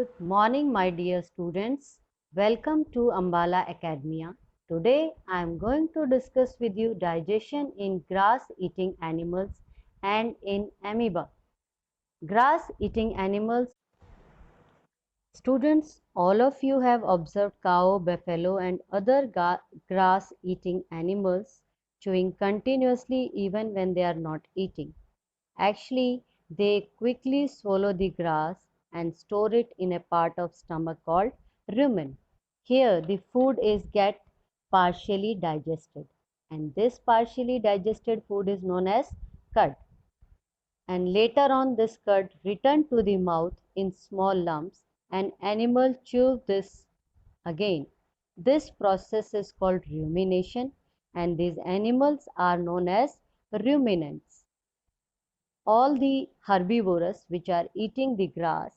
Good morning, my dear students. Welcome to Ambala Academia. Today, I am going to discuss with you digestion in grass-eating animals and in amoeba. Grass-eating animals. Students, all of you have observed cow, buffalo, and other grass-eating animals chewing continuously even when they are not eating. Actually, they quickly swallow the grass and store it in a part of stomach called rumen. Here, the food is get partially digested, and this partially digested food is known as cud. And later on, this cud return to the mouth in small lumps, and animal chew this again. This process is called rumination, and these animals are known as ruminants. All the herbivores which are eating the grass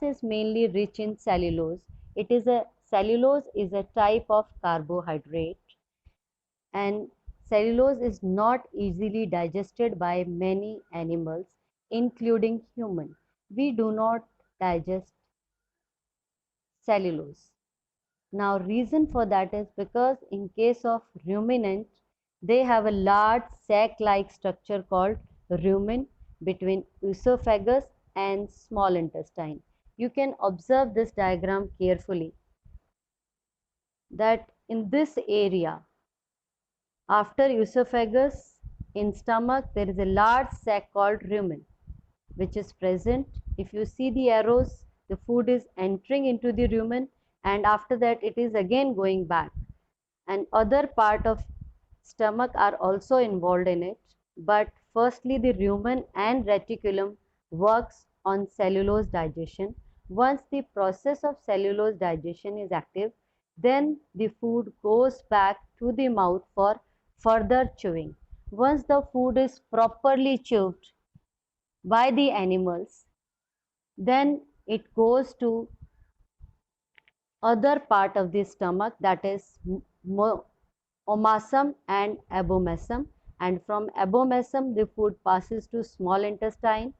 is mainly rich in cellulose. Cellulose is a type of carbohydrate, and cellulose is not easily digested by many animals including human. We do not digest cellulose. Now reason for that is because in case of ruminant, they have a large sac-like structure called rumen between esophagus and small intestine. You can observe this diagram carefully that in this area after esophagus in stomach there is a large sac called rumen which is present. If you see the arrows, the food is entering into the rumen and after that it is again going back. And other part of stomach are also involved in it, but firstly the rumen and reticulum works on cellulose digestion. Once the process of cellulose digestion is active, then the food goes back to the mouth for further chewing. Once the food is properly chewed by the animals, then it goes to other part of the stomach, that is omasum and abomasum, and from abomasum the food passes to small intestine,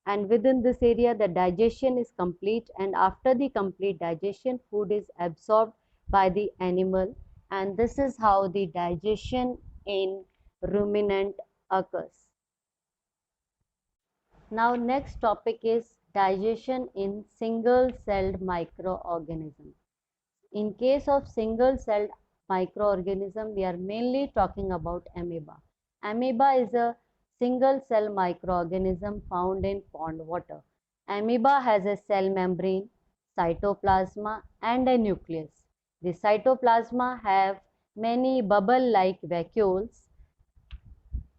and within this area the digestion is complete, and after the complete digestion food is absorbed by the animal, and this is how the digestion in ruminant occurs. Now next topic is digestion in single-celled microorganisms. In case of single-celled microorganism, we are mainly talking about amoeba. Amoeba is a single-cell microorganism found in pond water. Amoeba has a cell membrane, cytoplasma, and a nucleus. The cytoplasma have many bubble-like vacuoles.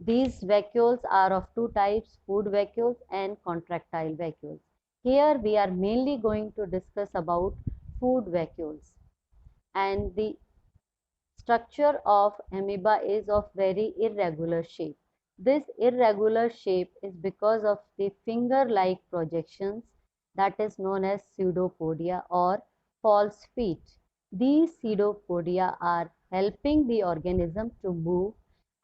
These vacuoles are of two types, food vacuoles and contractile vacuoles. Here we are mainly going to discuss about food vacuoles, and the structure of amoeba is of very irregular shape. This irregular shape is because of the finger-like projections that is known as pseudopodia or false feet. These pseudopodia are helping the organism to move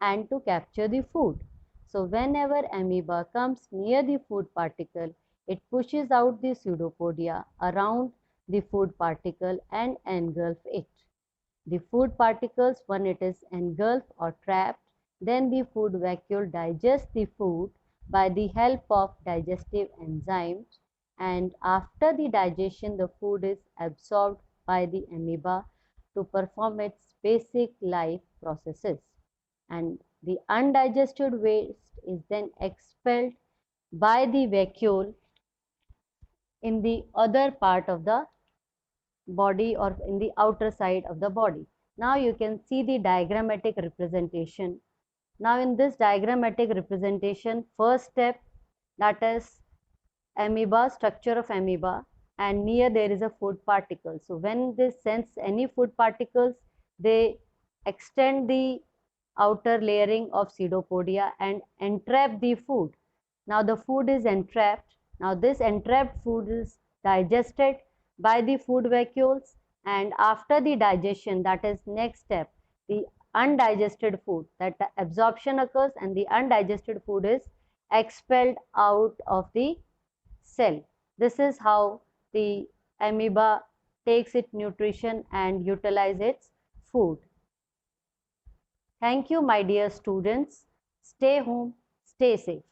and to capture the food. So whenever amoeba comes near the food particle, it pushes out the pseudopodia around the food particle and engulf it. The food particles, when it is engulfed or trapped, then the food vacuole digests the food by the help of digestive enzymes, and after the digestion the food is absorbed by the amoeba to perform its basic life processes, and the undigested waste is then expelled by the vacuole in the other part of the body or in the outer side of the body. Now you can see the diagrammatic representation. Now in this diagrammatic representation, first step, that is amoeba, structure of amoeba, and near there is a food particle. So when they sense any food particles, they extend the outer layering of pseudopodia and entrap the food. Now the food is entrapped. Now this entrapped food is digested by the food vacuoles, and after the digestion, that is next step, the undigested food, that the absorption occurs and the undigested food is expelled out of the cell. This is how the amoeba takes its nutrition and utilizes its food. Thank you, my dear students. Stay home, stay safe.